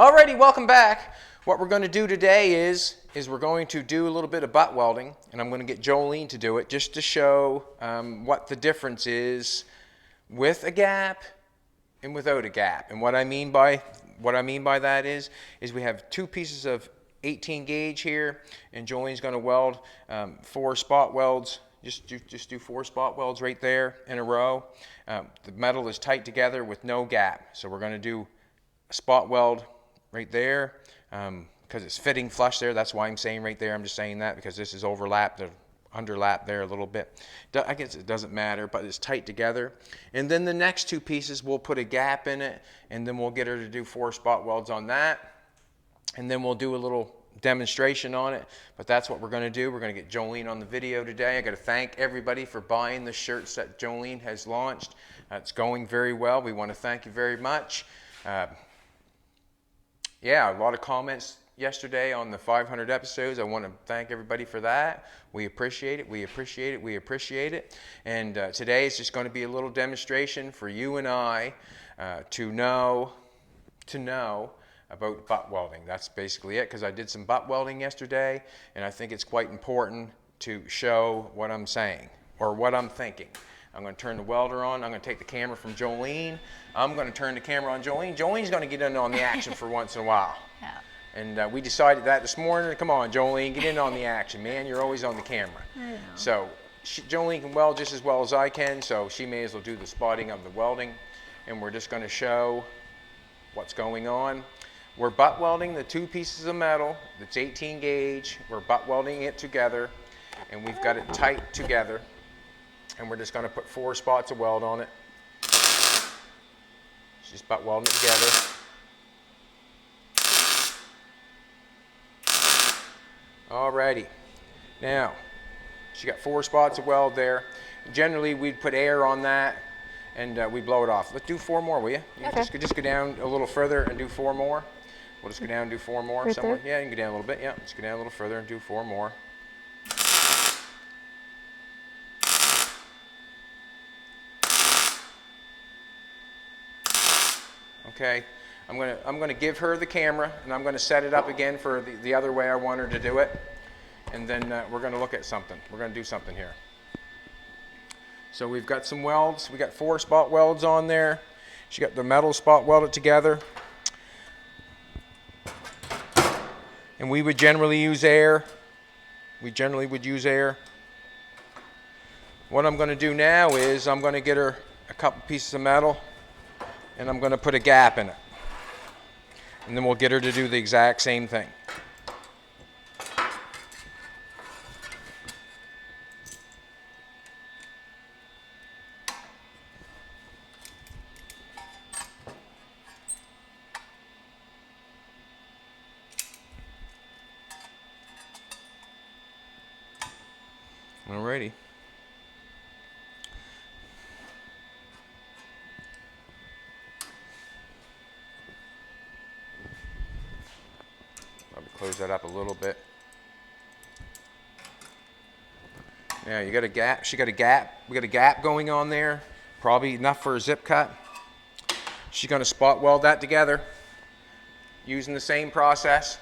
Alrighty, welcome back. What we're going to do today is we're going to do a little bit of butt welding, and I'm going to get Jolene to do it just to show what the difference is with a gap and without a gap. And what I mean by that is we have two pieces of 18 gauge here, and Jolene's going to weld 4 spot welds. Just do 4 spot welds right there in a row. The metal is tight together with no gap, so we're going to do a spot weld right there because it's fitting flush there. That's why I'm saying right there. I'm just saying that because this is overlapped, underlap there a little bit. I guess it doesn't matter, but it's tight together. And then the next two pieces, we'll put a gap in it, and then we'll get her to do 4 spot welds on that, and then we'll do a little demonstration on it. But that's what we're going to do. We're going to get Jolene on the video today. I got to thank everybody for buying the shirts that Jolene has launched. It's going very well. We want to thank you very much. Yeah, a lot of comments yesterday on the 500 episodes. I want to thank everybody for that. We appreciate it. We appreciate it. We appreciate it. And today is just going to be a little demonstration for you and I to know about butt welding. That's basically it, because I did some butt welding yesterday, and I think it's quite important to show what I'm saying or what I'm thinking. I'm going to turn the welder on. I'm going to take the camera from Jolene. I'm going to turn the camera on Jolene. Jolene's going to get in on the action for once in a while. Yeah. And we decided that this morning. Come on, Jolene, get in on the action, man. You're always on the camera. I know. So Jolene can weld just as well as I can, so she may as well do the spotting of the welding. And we're just going to show what's going on. We're butt welding the two pieces of metal that's 18 gauge. We're butt welding it together, and we've got it tight together. And we're just going to put 4 spots of weld on it. Just butt welding it together. Alrighty. Now, she got 4 spots of weld there. Generally, we'd put air on that, and we blow it off. Let's do 4 more, will you? Okay. Just go down a little further and do 4 more. We'll just go down and do 4 more Right somewhere. there? Yeah, you can go down a little bit. Yeah, just go down a little further and do 4 more. Okay, I'm gonna give her the camera, and I'm gonna set it up again for the other way I want her to do it, and then we're gonna look at something. We're gonna do something here. So we've got some welds. We got 4 spot welds on there. She got the metal spot welded together, and we would generally use air. We generally would use air. What I'm gonna do now is I'm gonna get her a couple pieces of metal, and I'm going to put a gap in it. And then we'll get her to do the exact same thing. Alrighty. Close that up a little bit. Yeah, you got a gap. She got a gap. We got a gap going on there. Probably enough for a zip cut. She's going to spot weld that together using the same process.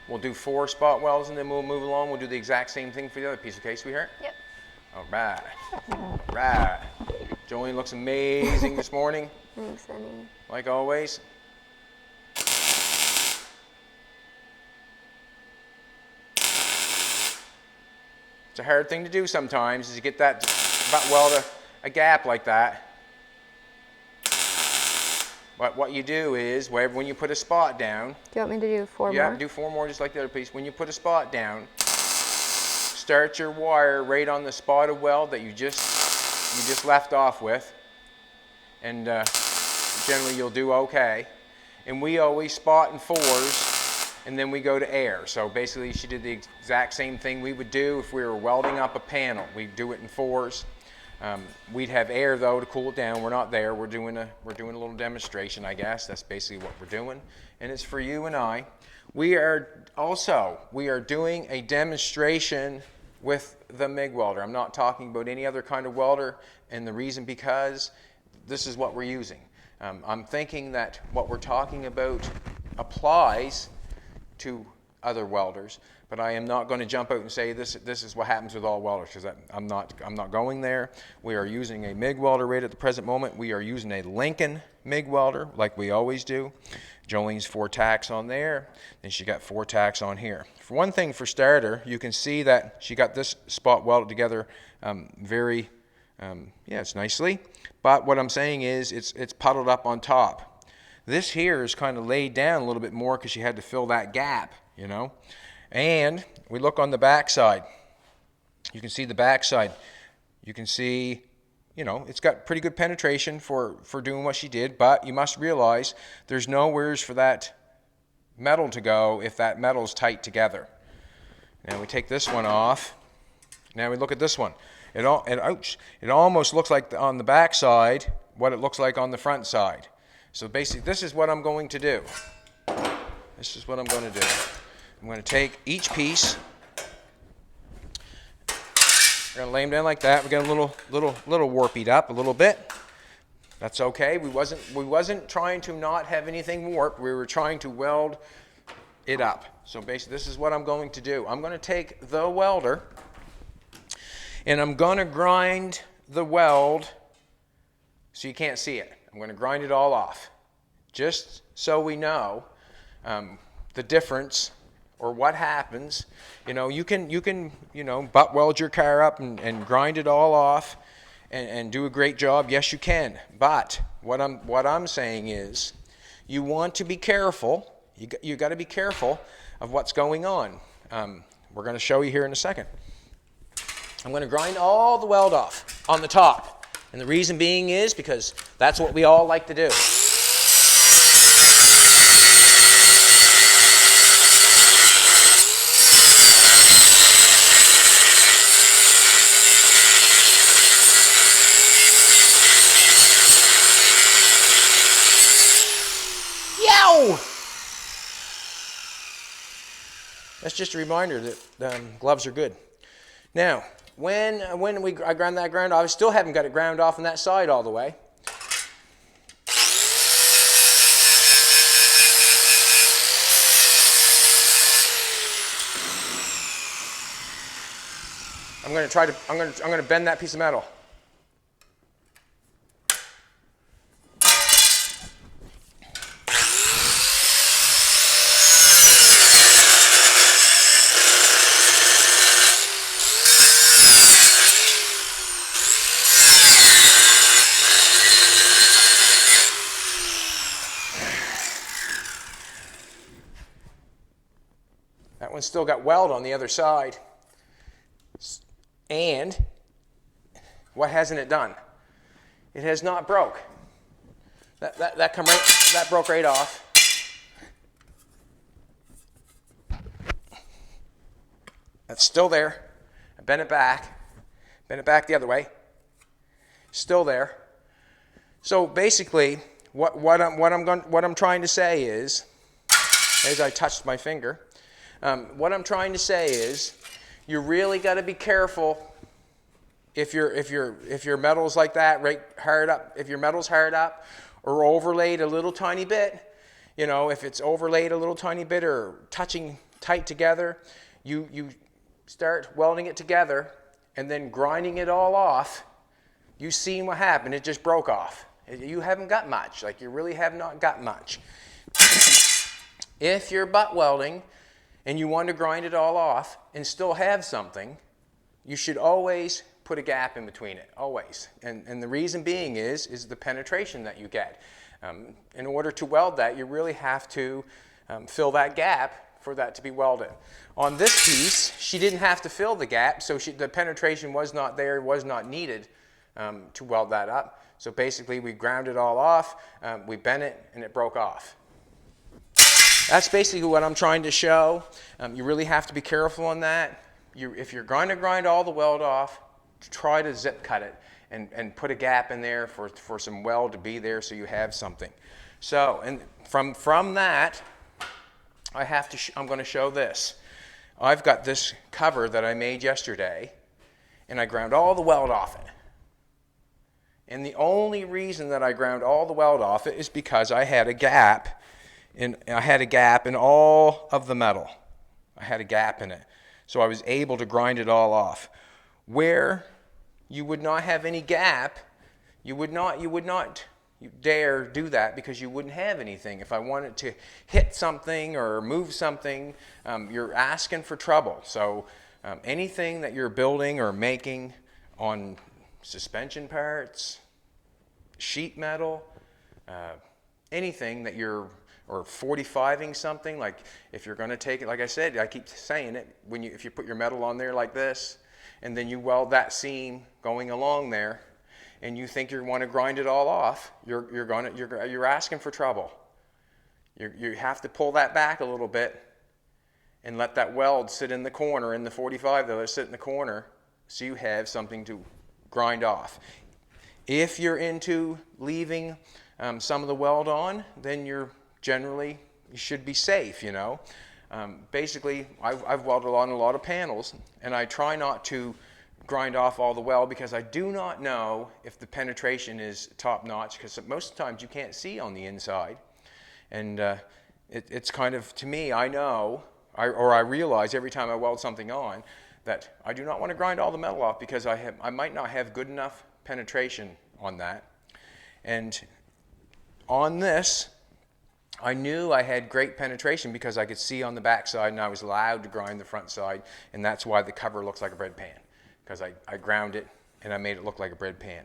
We'll do 4 spot welds, and then we'll move along. We'll do the exact same thing for the other piece. Okay, sweetheart? Yep. All right. All right. Jolene looks amazing this morning. Thanks, honey. Like always. It's a hard thing to do sometimes, is to get that butt weld a gap like that. But what you do is, when you put a spot down, Do you want me to do 4 more? yeah, do 4 more just like the other piece. When you put a spot down, start your wire right on the spot of weld that you just left off with, and generally you'll do okay. And we always spot in 4s. And then we go to air. So basically she did the exact same thing we would do if we were welding up a panel. We'd do it in 4s. We'd have air though to cool it down. We're not there. We're doing a little demonstration, I guess. That's basically what we're doing. And it's for you and I. We are doing a demonstration with the MIG welder. I'm not talking about any other kind of welder, and the reason because this is what we're using. I'm thinking that what we're talking about applies to other welders, but I am not going to jump out and say this is what happens with all welders, because I'm not going there. We are using a MIG welder right at the present moment. We are using a Lincoln MIG welder like we always do. Jolene's 4 tacks on there, and she got 4 tacks on here. For one thing, for starter, you can see that she got this spot welded together it's nicely. But what I'm saying is it's puddled up on top. This here is kind of laid down a little bit more because she had to fill that gap, you know. And we look on the back side. You can see the back side. You can see, you know, it's got pretty good penetration for doing what she did, but you must realize there's nowheres for that metal to go if that metal's tight together. Now we take this one off. Now we look at this one. It almost looks like on the back side what it looks like on the front side. So basically this is what I'm going to do. This is what I'm going to do. I'm going to take each piece. We're going to lay them down like that. We got a little warpied up a little bit. That's okay. We wasn't trying to not have anything warped. We were trying to weld it up. So basically this is what I'm going to do. I'm going to take the welder and I'm going to grind the weld so you can't see it. I'm going to grind it all off just so we know the difference or what happens. You know, you can butt weld your car up and grind it all off and do a great job. Yes, you can. But what I'm saying is you want to be careful. You got to be careful of what's going on. We're going to show you here in a second. I'm going to grind all the weld off on the top. And the reason being is because that's what we all like to do. Yow! That's just a reminder that gloves are good. Now, when I ground that ground off, I still haven't got it ground off on that side all the way. I'm going to bend that piece of metal. That one's still got weld on the other side. And what hasn't it done? It has not broke. That broke right off. That's still there. I bent it back the other way. Still there. So basically, what I'm trying to say is, as I touched my finger, what I'm trying to say is, you really got to be careful if your metal's like that, right, hard up. If your metal's hard up or overlaid a little tiny bit, you know, if it's overlaid a little tiny bit or touching tight together, you start welding it together and then grinding it all off. You seen what happened? It just broke off. You haven't got much. Like, you really have not got much. If you're butt welding and you want to grind it all off and still have something, you should always put a gap in between it, always. And the reason being is the penetration that you get. In order to weld that, you really have to fill that gap for that to be welded. On this piece, she didn't have to fill the gap, so the penetration was not there, was not needed to weld that up. So basically, we ground it all off, we bent it, and it broke off. That's basically what I'm trying to show. You really have to be careful on that. If you're going to grind all the weld off, try to zip cut it and put a gap in there for some weld to be there so you have something. So, and from that, I'm going to show this. I've got this cover that I made yesterday, and I ground all the weld off it. And the only reason that I ground all the weld off it is because I had a gap in all of the metal. I had a gap in it. So I was able to grind it all off. Where you would not have any gap, you would not dare do that because you wouldn't have anything. If I wanted to hit something or move something, you're asking for trouble. So anything that you're building or making on suspension parts, sheet metal, anything that you're, or 45ing something, like if you're going to take it, like I said, I keep saying it, if you put your metal on there like this, and then you weld that seam going along there, and you think you want to grind it all off, you're asking for trouble. You have to pull that back a little bit and let that weld sit in the corner, in the 45 though, sit in the corner, so you have something to grind off. If you're into leaving some of the weld on, then you should be safe, you know. Basically, I've welded on a lot of panels, and I try not to grind off all the weld because I do not know if the penetration is top notch, because most times you can't see on the inside. And it's kind of, to me, I know, I realize every time I weld something on that I do not want to grind all the metal off because I might not have good enough penetration on that. And on this, I knew I had great penetration because I could see on the back side and I was allowed to grind the front side, and that's why the cover looks like a bread pan, because I ground it and I made it look like a bread pan.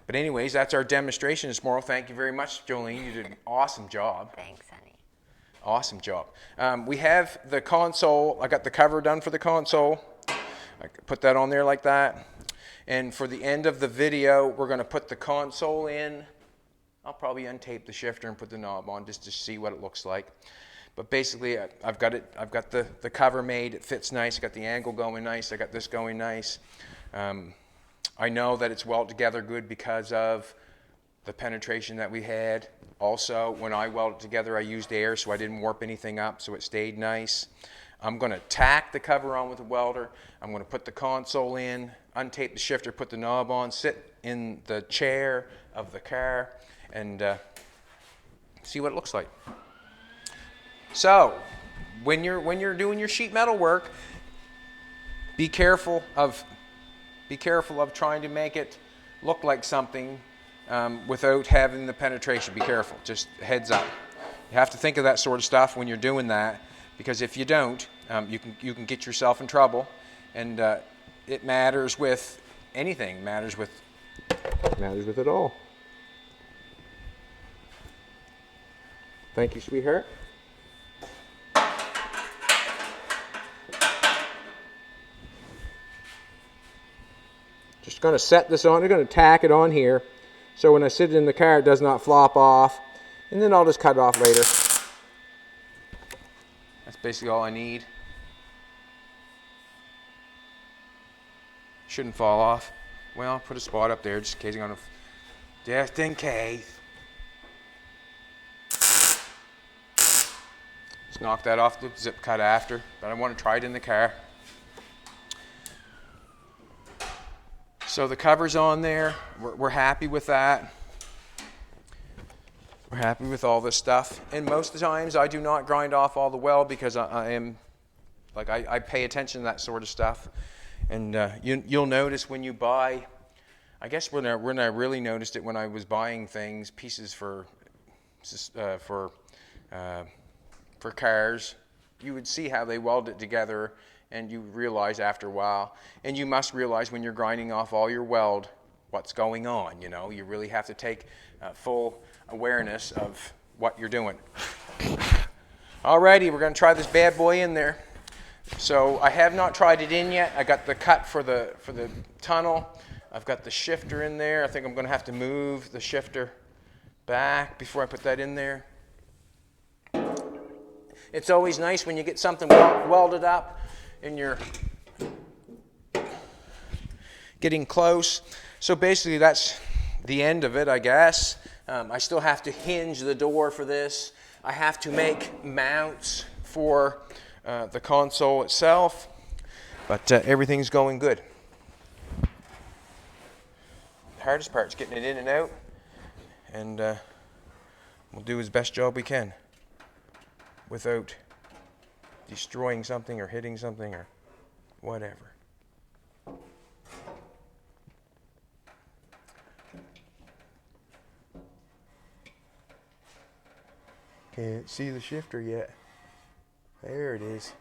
But anyways, that's our demonstration this morning. Thank you very much, Jolene. You did an awesome job. Thanks, honey. Awesome job. We have the console. I got the cover done for the console. I put that on there like that. And for the end of the video, we're going to put the console in. I'll probably untape the shifter and put the knob on just to see what it looks like. But basically, I've got the cover made. It fits nice. I got the angle going nice. I got this going nice. I know that it's welded together good because of the penetration that we had. Also, when I welded together, I used air, so I didn't warp anything up, so it stayed nice. I'm going to tack the cover on with a welder. I'm going to put the console in, untape the shifter, put the knob on, sit in the chair of the car, and see what it looks like. So, when you're doing your sheet metal work, be careful of trying to make it look like something without having the penetration. Be careful. Just heads up. You have to think of that sort of stuff when you're doing that, because if you don't, you can get yourself in trouble. And it matters with anything. It matters with it all. Thank you, sweetheart. Just going to set this on. I'm going to tack it on here, so when I sit it in the car, it does not flop off. And then I'll just cut it off later. That's basically all I need. Shouldn't fall off. Well, put a spot up there just in case. Just knock that off the zip cut after, but I want to try it in the car. So the cover's on there. We're happy with that. We're happy with all this stuff. And most of the times I do not grind off all the weld because I pay attention to that sort of stuff. And you'll notice when you buy, I guess when I really noticed it when I was buying pieces for cars, you would see how they weld it together, and you realize after a while, and you must realize when you're grinding off all your weld what's going on. You know, you really have to take full awareness of what you're doing. Alrighty, we're going to try this bad boy in there. So I have not tried it in yet. I got the cut for the tunnel. I've got the shifter in there. I think I'm going to have to move the shifter back before I put that in there. It's always nice when you get something welded up and you're getting close. So basically that's the end of it, I guess. I still have to hinge the door for this. I have to make mounts for the console itself, but everything's going good. hardest part's getting it in and out, and we'll do as best job we can without destroying something or hitting something or whatever. Can't see the shifter yet. There it is.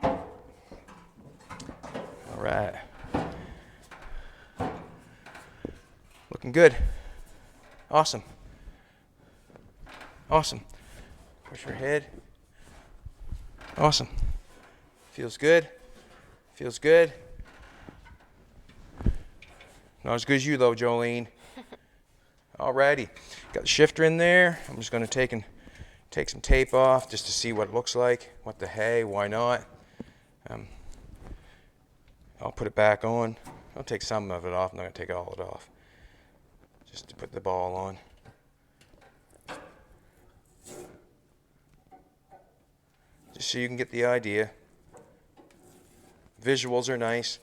All right. Looking good. Awesome. Awesome. Push your head. Awesome. Feels good. Feels good. Not as good as you though, Jolene. Alrighty. Got the shifter in there. I'm just going to take some tape off just to see what it looks like. What the hey, why not? I'll put it back on. I'll take some of it off. I'm not going to take all of it off. Just to put the ball on. Just so you can get the idea. Visuals are nice.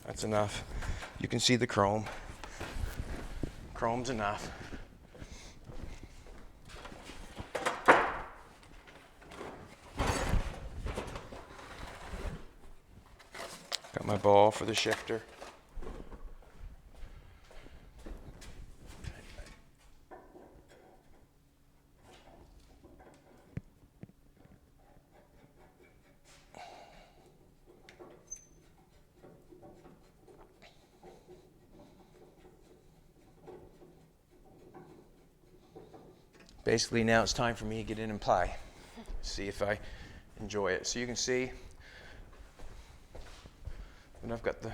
That's enough. You can see the chrome. Chrome's enough. Got my ball for the shifter. Basically now it's time for me to get in and play. See if I enjoy it. So you can see when I've got the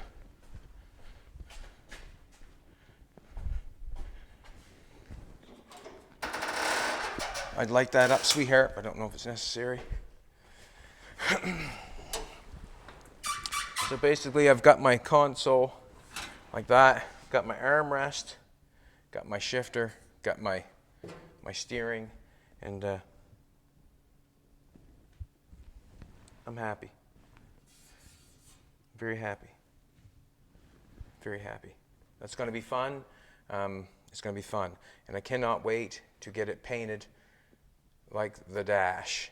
I'd light that up, sweetheart, but I don't know if it's necessary. So basically I've got my console like that, got my armrest, got my shifter, got my steering, and I'm happy. Very happy. Very happy. That's going to be fun. It's going to be fun. And I cannot wait to get it painted like the dash.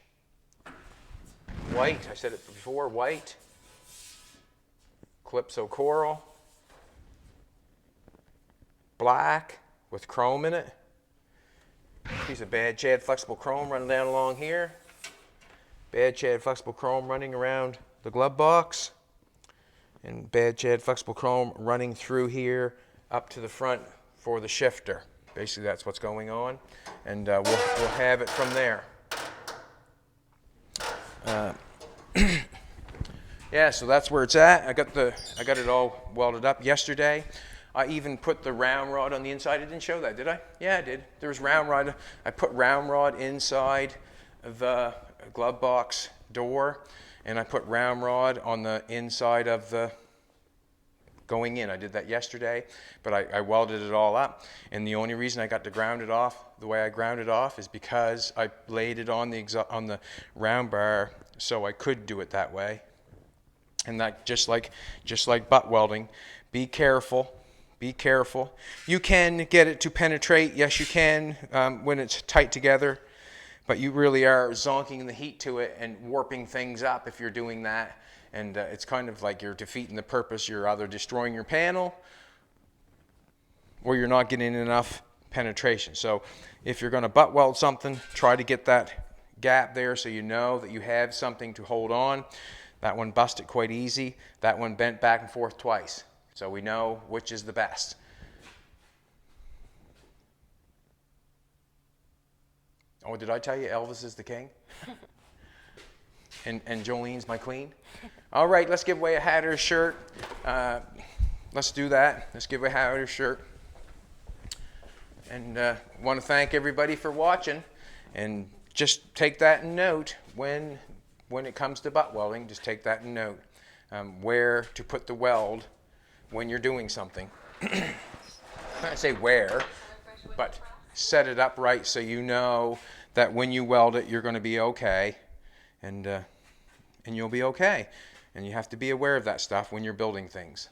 White, I said it before, white. Calypso coral. Black with chrome in it. Piece of badchad flexible chrome running down along here. Badchad flexible chrome running around the glove box. And badchad flexible chrome running through here up to the front for the shifter. Basically that's what's going on. And we'll have it from there. Yeah, so that's where it's at. I got it all welded up yesterday. I even put the round rod on the inside. I didn't show that, did I? Yeah, I did. There was round rod. I put round rod inside the glove box door, and I put round rod on the inside of the going in. I did that yesterday, but I welded it all up. And the only reason I got to ground it off the way I ground it off is because I laid it on the round bar, so I could do it that way. And that just like butt welding, be careful. Be careful. You can get it to penetrate. Yes, you can when it's tight together. But you really are zonking the heat to it and warping things up if you're doing that. And it's kind of like you're defeating the purpose. You're either destroying your panel or you're not getting enough penetration. So if you're going to butt weld something, try to get that gap there so you know that you have something to hold on. That one busted quite easy. That one bent back and forth twice. So we know which is the best. Oh, did I tell you Elvis is the king? and Jolene's my queen? All right, let's give away a hat or a shirt. Let's do that. Let's give away a hat or a shirt. And want to thank everybody for watching. And just take that in note when it comes to butt welding. Just take that in note. Where to put the weld when you're doing something. I say where, but set it up right so you know that when you weld it, you're going to be okay, and you'll be okay. And you have to be aware of that stuff when you're building things.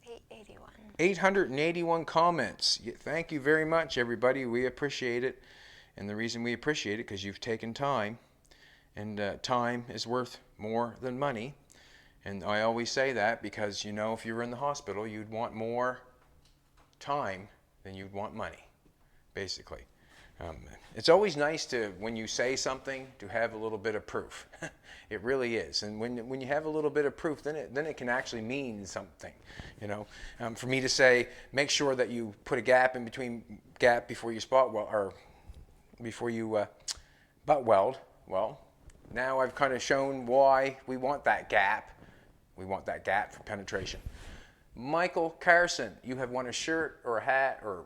$881. 881 comments. Thank you very much, everybody. We appreciate it. And the reason we appreciate it because you've taken time. And time is worth more than money. And I always say that because, you know, if you were in the hospital, you'd want more time than you'd want money, basically. It's always nice to, when you say something, to have a little bit of proof. It really is. And when you have a little bit of proof, then it can actually mean something. You know, for me to say, make sure that you put a gap in between before you spot weld or before you butt weld. Well, now I've kind of shown why we want that gap. We want that gap for penetration. Michael Carson, you have won a shirt or a hat or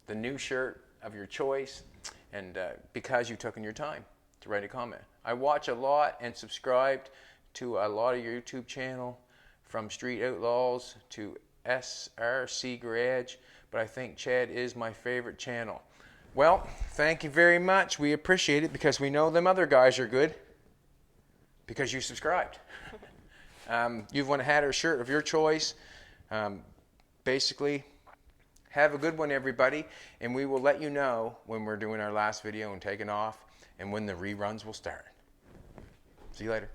the new shirt of your choice, and because you've taken your time to write a comment. I watch a lot and subscribed to a lot of your YouTube channel, from Street Outlaws to SRC Garage, but I think Chad is my favorite channel. Well, thank you very much. We appreciate it because we know them other guys are good because you subscribed. You've won a hat or shirt of your choice. Basically, have a good one, everybody, and we will let you know when we're doing our last video and taking off and when the reruns will start. See you later.